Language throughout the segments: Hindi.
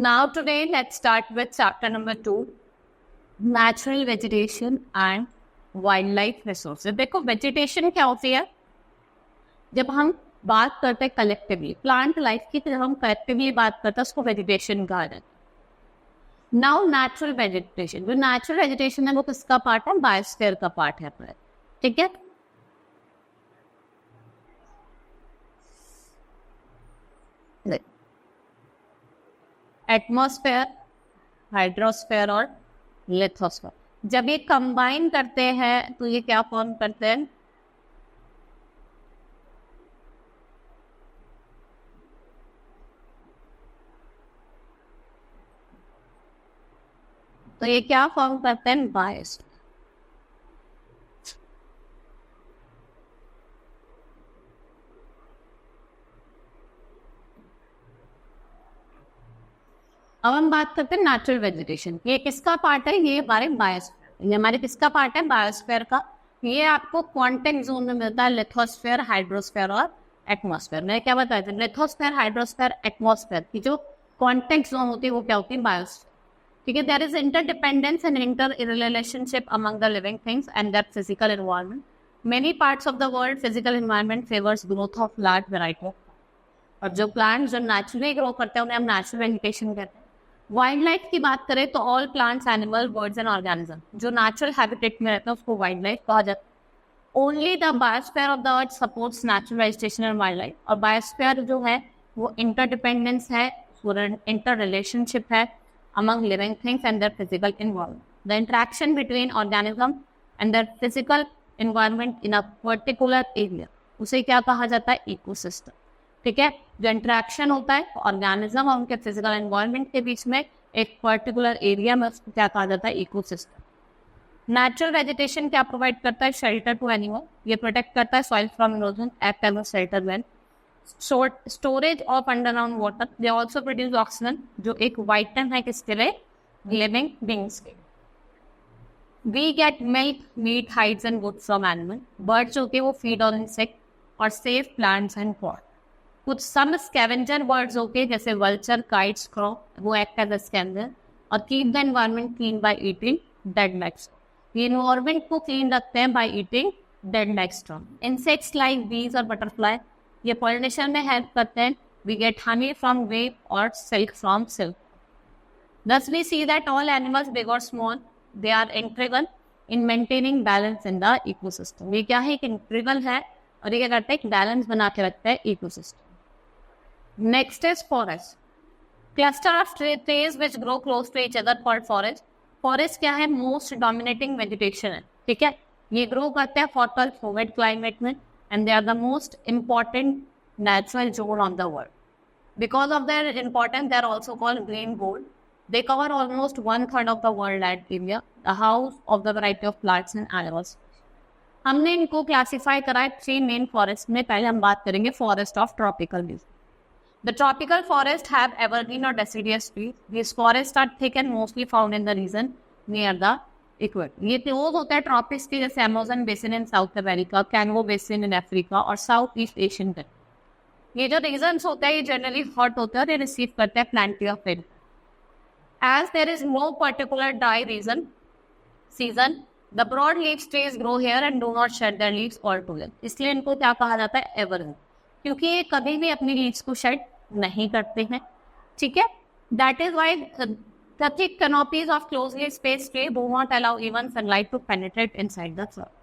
Now today let's start with chapter number 2, natural vegetation and wildlife resources. देखो vegetation क्या होती है? जब हम बात करते हैं कलेक्टिवली प्लांट लाइफ की, जब हम कलेक्टिवली बात करते हैं उसको वेजिटेशन कहा जाता है। नाउ नेचुरल वेजिटेशन, जो नेचुरल वेजिटेशन है वो किसका पार्ट है? बायोस्फीयर का पार्ट है अपना, ठीक है। एटमॉस्फेयर, हाइड्रोस्फेयर और लिथोस्फेयर जब ये कंबाइन करते हैं तो ये क्या फॉर्म करते हैं? तो ये क्या फॉर्म करते हैं? बायोस्फीयर। अब हम बात करते हैं नेचुरल वेजिटेशन। ये किसका पार्ट है? ये हमारे बायोस्फीयर, ये हमारे किसका पार्ट है? बायोस्फीयर का। ये आपको कॉन्टेक्ट जोन में मिलता है लिथोस्फीयर, हाइड्रोस्फीयर और एटमॉस्फेयर। मैंने क्या बताया था? लिथोस्फीयर, हाइड्रोस्फीयर, एटमॉस्फेयर की जो कॉन्टेक्ट जोन होती है वो क्या होती है? बायोस्फीयर, ठीक है। There is interdependence and inter relationship among the living things and that physical environment. Many parts of the world physical environment favours growth of large variety of, और जो प्लांट्स जो नेचुरली ग्रो करते हैं उन्हें हम नेचुरल वेजिटेशन कहते हैं। वाइल्ड लाइफ की बात करें तो all plants, animal, birds and organism जो नेचुरल हैबिटेट में रहते हैं उसको वाइल्ड लाइफ कहा जाता है। Only the biosphere of the earth supports natural vegetation and wild life. और बायोस्फीयर जो है वो इंटरडिपेंडेंस है, इंटर रिलेशनशिप है among living things and their physical environment. The interaction between organism and their physical environment in a particular area, उसे क्या कहा जाता है? इकोसिस्टम, ठीक है। जो इंटरेक्शन होता है ऑर्गेनिज्म और उनके फिजिकल एनवायरनमेंट के बीच में एक पर्टिकुलर एरिया में, उसको क्या कहा जाता है? इकोसिस्टम। नेचुरल वेजिटेशन क्या प्रोवाइड करता है? शेल्टर टू एनिमल, ये प्रोटेक्ट करता है soil from erosion, act as a shelter well, storage of underground water, they also produce oxygen जो एक वाइटन है किसके लिए? लिविंग बींग्स के। We get milk, meat, hides and wood from animal. Birds जो होते हैं वो फीड ऑन इंसेक्ट और सेव प्लांट्स एंड पॉट। कुछ सम स्कैवेंजर बर्ड्स होते हैं जैसे वल्चर, काइट्स, क्रॉ, वो एक्ट एज अ स्कैवेंजर और keep the environment clean by eating dead max. ये एनवायरनमेंट को क्लीन रखते हैं by eating dead max. Insects like bees और बटरफ्लाई ये पॉलिनेशन में हेल्प करते हैं। We get honey from wave और silk from silk. Thus we see that all animals, big or small, they are integral in maintaining balance in the ecosystem. ये क्या है? एक इंटीग्रल है और ये क्या करता है? एक बैलेंस बना के रखता है ecosystem. Next is forest. Cluster of trees which grow close to each other called forest. Forest क्या है? मोस्ट डोमिनेटिंग वेजिटेशन है, ठीक है। ये ग्रो करते हैं हॉट और ह्यूमिड क्लाइमेट में and they are the most important natural zone on the world. Because of their importance, they are also called green gold. They cover almost 1/3 of the world land area, the house of the variety of plants and animals. हमने इनको क्लासिफाई करा है 3 मेन फॉरेस्ट में। पहले हम बात करेंगे forest of tropical region. The tropical forests have evergreen or deciduous trees. These forests are thick and mostly found in the region near the equator. ये तो होता है ट्रॉपिक्स के, जैसे Amazon basin in South America, Congo basin in Africa और साउथ ईस्ट एशियन कंट्री। ये जो रीजन्स होता है ये जनरली हॉट होता है और ये रिसीव करते हैं plenty of rain. As there is no particular dry region season, the broad leaves trees grow here and do not shed their leaves all together. इसलिए इनको क्या कहा जाता है? एवरग्रीन, क्योंकि ये कभी भी अपनी लीव्स को शेड नहीं करते हैं, ठीक है। That is why the thick canopies of closely spaced tree do not allow even sunlight to penetrate inside the forest.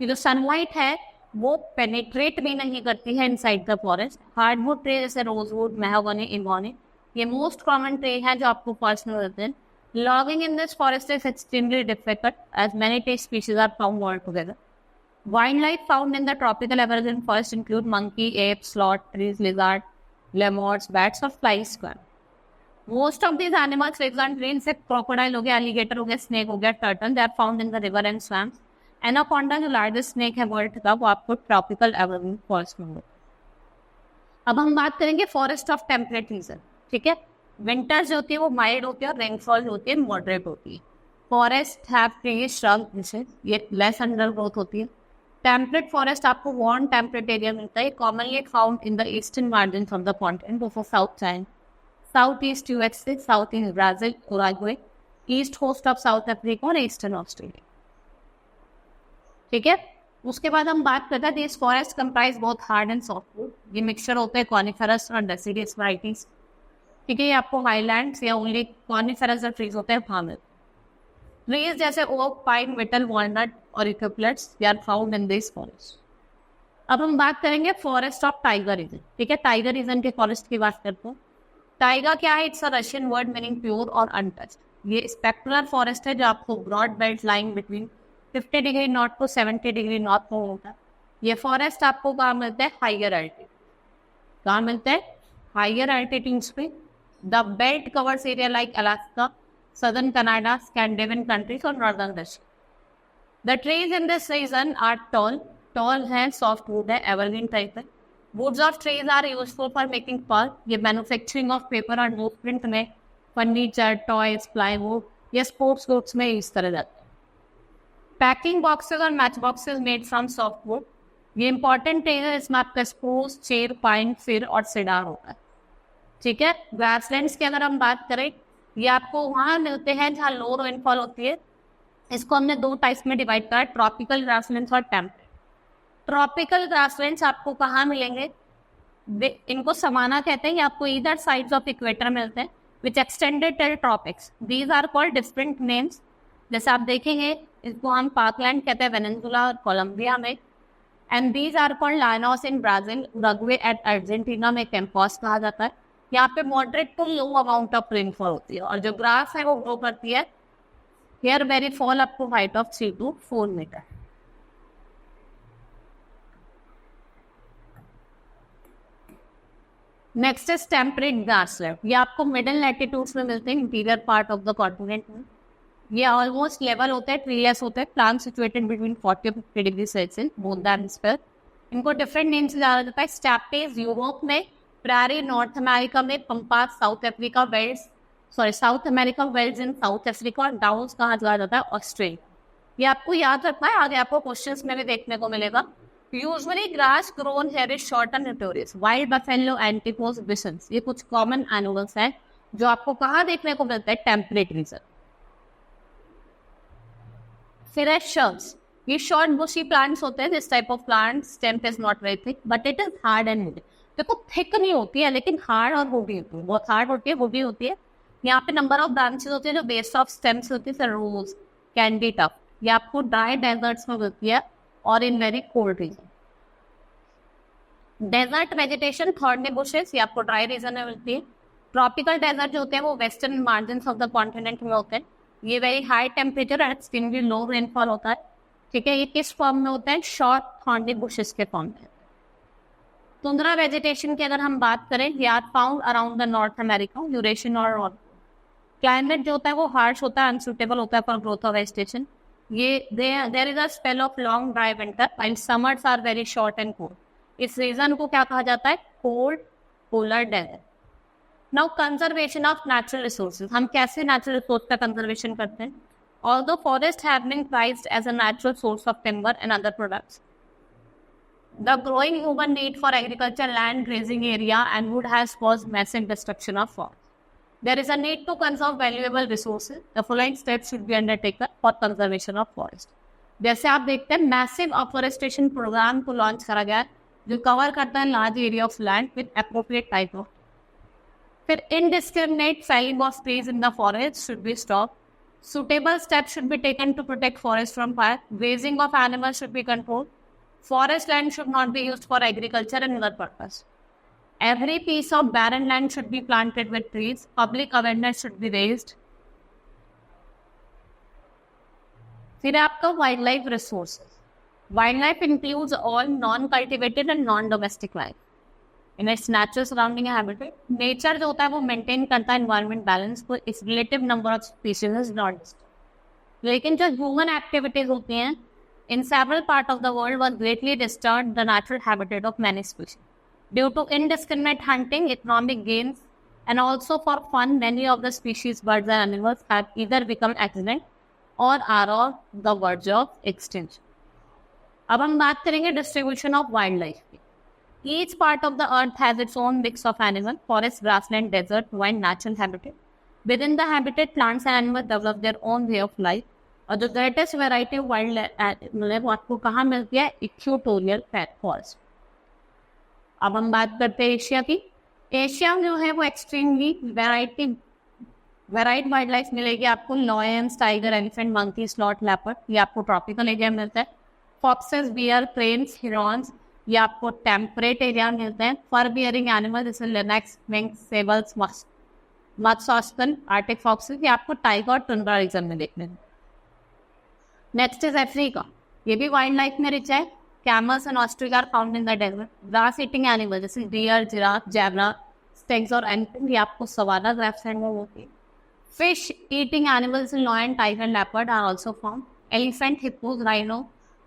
ये जो sunlight है वो penetrate भी नहीं करती है inside the forest. Hardwood tree जैसे rosewood, mahogany, ebony ये most common tree है जो आपको forest में मिलते हैं। Logging in this forest is extremely difficult as many tree species are found all together. Wildlife found in the tropical evergreen forest include monkey, ape, sloth, trees, lizard, lemurs, bats और flying squirrel. Most of these animals live on trees, से crocodile हो गया, alligator हो गया, snake हो गया, turtle, they are found in the river and swamps. Anaconda जो largest snake है वर्ल्ड का वो आपको tropical evergreen forest में मिलेगा। अब हम बात करेंगे फॉरेस्ट ऑफ टेम्परेट रीजन, ठीक है। विंटर्स जो होती है वो माइल्ड होती है और रेनफॉल होती है मॉडरेट होती है। फॉरेस्ट हैव ट्रीज श्रब, जिसे ये लेस अंडर ग्रोथ होती है। टेम्परेट फॉरेस्ट आपको वार्म टेम्परेट एरिया मिलता है, commonly found in the eastern margin of the continent of south China, south east USA, south east Brazil, Uruguay, east coast of south Africa और ईस्टर्न ऑस्ट्रेलिया। ठीक है, उसके बाद हम बात करते हैं this forest comprise both hard and soft wood. ये मिक्सचर होते हैं कॉनिफेरस और डेसिडियस वैराइटीज। ठीक है, ये आपको हाईलैंड्स या ओनली कॉनिफेरस ट्रीज होते हैं वहाँ में। ट्रीज जैसे ओक, पाइन, विटल, वॉलनट और eucalyptus they are found in this forest. अब हम बात करेंगे फॉरेस्ट ऑफ टाइगर रीजन। ठीक है, टाइगर रीजन के फॉरेस्ट की बात करते हैं। टाइगर क्या है? It's a Russian word meaning pure और अनटच्ड। ये स्पेक्ट्रल फॉरेस्ट है जो आपको broad belt lying between 50 degree north to 70 degree north में होता है। ये फॉरेस्ट आपको कहाँ मिलता है? Higher altitude. कहाँ मिलता है? हाइयर एल्टीट्यूड्स पे। The belt covers area like Alaska, southern Canada, Scandinavian countries और northern Russia. The trees in this region are tall. Tall है, soft wood है, evergreen type है. Woods of trees are useful for making pulp. ये manufacturing of paper और newsprint में, furniture, toys, plywood, ये sports goods में यूज करा जाता है. Packing boxes और match boxes made from soft wood. ये important है, इसमें आपका spruce, चेर, पाइन, फिर और सिडार होता है. ठीक है, ग्रासलैंड्स की अगर हम बात करें, ये आपको वहाँ मिलते हैं जहाँ लो रेनफॉल होती है। इसको हमने दो टाइप्स में डिवाइड करा है, ट्रॉपिकल ग्रासलैंड्स और टेम्परेट। ट्रॉपिकल ग्रासलैंड्स आपको कहाँ मिलेंगे? इनको समाना कहते हैं। ये आपको इधर साइड्स ऑफ इक्वेटर मिलते हैं which extended till tropics. These are called different names. जैसे आप देखेंगे, इसको हम पार्कलैंड कहते हैं वेनेजुला और कोलंबिया में। And these are called llanos in Brazil, Uruguay at Argentina में कैंपस कहा जाता है। यहाँ पे moderate to low amount of rainfall होती है और जो ग्रास है वो ग्रो करती है। Hair very fall up to height of 3 to 4 meter. Next is temperate grassland. ये आपको मिडिल लैटिट्यूड्स में मिलते हैं, interior part of the continent में। ये ऑलमोस्ट लेवल होते हैं, ट्रीलेस होते हैं, प्लांट सिचुएटेड बिटवीन 40 और 50 degree Celsius both the hemisphere. इनको डिफरेंट नेम से जाना जाता है। स्टेप्स यूरोप में, प्रायरी नॉर्थ अमेरिका में, pampas South Africa, velds South America, velds in South Africa और डाउन्स कहाँ जाया जाता है? ऑस्ट्रेलिया। ये आपको याद रखना है, आगे आपको क्वेश्चंस में भी देखने को मिलेगा। Usually grass grown here is short and notorious. Wild buffalo, antelopes, bisons, ये कुछ कॉमन एनिमल्स हैं जो आपको कहाँ देखने को मिलता है? Temperate region. फिर है shrubs। ये शॉर्ट बुशी प्लांट्स होते हैं। This type of plant stem is not very thick but it is hard and woody. देखो थिक नहीं होती है लेकिन हार्ड और वुडी होती है, बहुत हार्ड होती है, वुडी होती है। यहाँ पे नंबर ऑफ ब्रांचेस होती है जो बेस ऑफ स्टेम्स होती है, रोज, कैंडी टफ। ये आपको ड्राई डेजर्ट्स में मिलती है और in very cold region. Desert vegetation, thorny bushes, ये आपको ड्राई रीजन में मिलती है। ट्रॉपिकल डेजर्ट जो होते हैं वो western margin of the continent में होते हैं। ये very high temperature and extremely low rainfall होता है। ठीक है, ये किस फॉर्म में होता है? शॉर्ट थॉर्नी बुशेस के फॉर्म में। तुंद्रा वेजिटेशन की अगर हम बात करें, ये are found around the North America, Eurasian और नॉर्थ। क्लाइमेट जो होता है वो हार्श होता है, अनसूटेबल होता है फॉर ग्रोथ ऑफ वेजिटेशन। ये there is a spell of long dry winter and summers are very short and cold. इस रीजन को क्या कहा जाता है? Cold polar desert. Now conservation of natural resources. हम कैसे नेचुरल रिसोर्स का कंजर्वेशन करते हैं? Although forest have been prized as a natural source of timber and other products, the growing human need for agriculture, land, grazing area and wood has caused massive destruction of forest. There is a need to conserve valuable resources. The following steps should be undertaken for conservation of forest. जैसे आप देखते हैं मैसिव अफॉरेस्टेशन प्रोग्राम को लॉन्च करा गया है जो कवर करता है large area of land with appropriate type of. फिर indiscriminate felling of trees in the forest should be stopped. Suitable steps should be taken to protect forest from fire. Grazing of animals should be controlled. Forest land should not be used for agriculture and other purpose. Every piece of barren land should be planted with trees. Public awareness should be raised. फिर आपका wild life resources. Wild life includes all non cultivated and non domestic life in its natural surrounding habitat. Nature जो होता है वो मेंटेन करता है एनवायरमेंट बैलेंस को। इस relative number of species is not disturb. लेकिन जो ह्यूमन एक्टिविटीज होती हैं in several parts of the world was greatly disturbed the natural habitat of many species. Due to indiscriminate hunting, economic gains, and also for fun, many of the species, birds and animals have either become extinct or are on the verge of extinction. अब हम बात करेंगे डिस्ट्रीब्यूशन ऑफ वाइल्ड लाइफ की। Each part of the earth has its own mix of animal, forest, grassland, desert, wild, natural habitat. Within the habitat, plants and animals develop their own way of life. और जो ग्रेटेस्ट वेराइटी वाइल्ड एनिमल है वो आपको कहाँ मिलती है? Equatorial forest. अब हम बात करते हैं एशिया की। एशिया जो है वो एक्सट्रीमली वेराइड वाइल्ड लाइफ मिलेगी आपको। Lions, tiger, elephant, monkey, sloth, leopard, ये आपको ट्रॉपिकल एरिया में मिलता है। फॉक्सेस, बियर, क्रेन्स, हिरॉन्स, ये आपको टेम्परेट एरिया में मिलते हैं। फर बियरिंग एनिमल जैसे लिनक्स, मिंक, सेबल्स, मत्स्यन, आर्टिक फॉक्सेस, ये आपको टाइगर और टुंड्रा रीजन में देखने हैं। नेक्स्ट इज अफ्रीका, ये भी वाइल्ड लाइफ में रिच है। Camels and ostrich are found in the desert. Grass eating animal जैसे डियर, जिराफ, ज़ेब्रा, स्टेग्स और एलिफेंट, ये आपको सवाना ग्रासलैंड में होती है। Fish eating animals lion, tiger, leopard are also found. Elephant, hippos, rhino,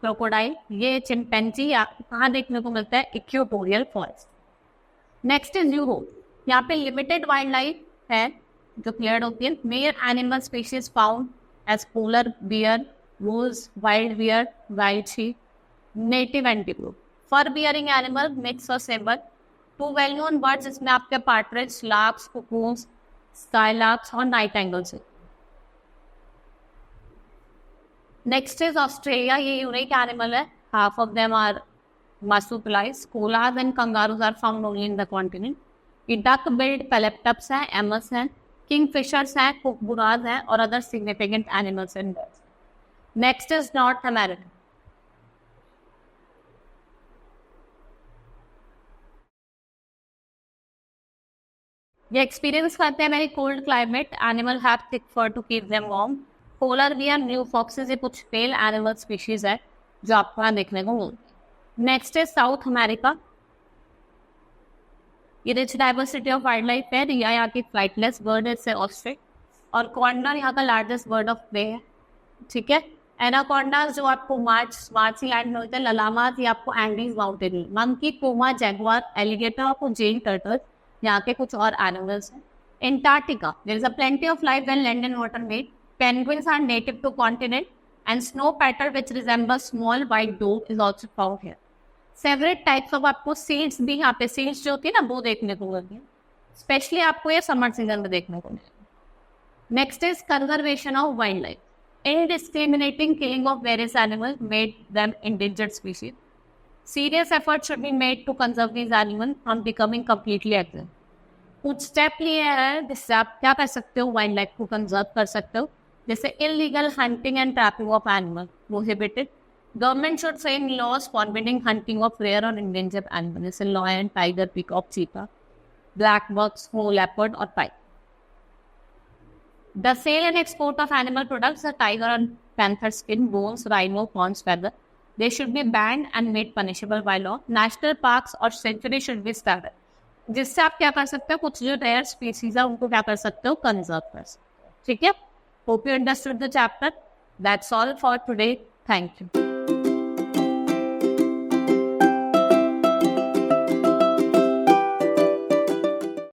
crocodile, ये चिंपैंजी आपको कहाँ देखने को मिलता है? Equatorial forest. Next is Europe, यहाँ पे लिमिटेड वाइल्ड लाइफ है जो क्लियर होती है। Major animal species found as polar bear, wolves, wild bear, wild sheep, native antelope. Fur bearing animal, mix or sable. Two well known birds जिसमें आपके partridge, larks, cuckoos, skylarks और nightingales है। Next is Australia, ये यूनिक एनिमल है। Half of them are marsupials. Koalas and kangaroos are found only in the continent. ये duck-billed peleptops हैं, emus हैं, kingfishers हैं, kookaburras हैं और other significant animals and birds. Next is North America. ये एक्सपीरियंस करते हैं very cold climate. Animal have thick fur to keep them warm. Polar bear, new foxes, ये कुछ पेल एनिमल स्पीशीज है जो आपको यहाँ देखने को मिलती है। नेक्स्ट इज साउथ अमेरिका, ये rich diversity of wild life है। रिया यहाँ की फ्लाइटलेस बर्ड है, ऑस्ट्रिच, और कॉन्डर यहाँ का लार्जेस्ट बर्ड ऑफ प्रे है। ठीक है। एनाकोंडास जो आपको मार्ची लैंड में होते हैं। ललामास ये आपको एंडीज माउंटेन में। मंकी, पुमा, जैगुआर, एलिगेटर और जेन टर्टल यहाँ के कुछ और एनिमल्स हैं। Antarctica, there is a plenty of life when land and water meet. Penguins are native to continent and snow pattern which resemble small white dog is also found here. Several types of आपको सीड्स भी यहाँ पे, सीड्स जो होती है ना वो देखने को मिलती है। स्पेशली आपको ये समर सीजन में देखने को मिलेगा। Next is conservation of wild life. Indiscriminating killing of various animals made them endangered species. Serious efforts should be made to conserve these animals from becoming completely extinct. कुछ स्टेप लिए हैं जिससे आप क्या कर सकते हो? वाइल्ड लाइफ को कंजर्व कर सकते हो। जैसे illegal hunting and trapping of animal prohibited. Government should frame laws forbidding hunting of rare और इंडेंजर्ड एनिमल जैसे lion, tiger, peacock, cheetah, black buck, snow leopard और pike. The sale and export of animal products are tiger and panther skin, bones, rhino, horns, feather. They should be banned and made punishable by law. National parks और sanctuary should be started. जिससे आप क्या कर सकते हो? कुछ जो रेयर स्पीसीज है उनको क्या कर सकते हो? कंजर्व कर सकते हो। ठीक है। Hope you understood the chapter. That's all for today. Thank you.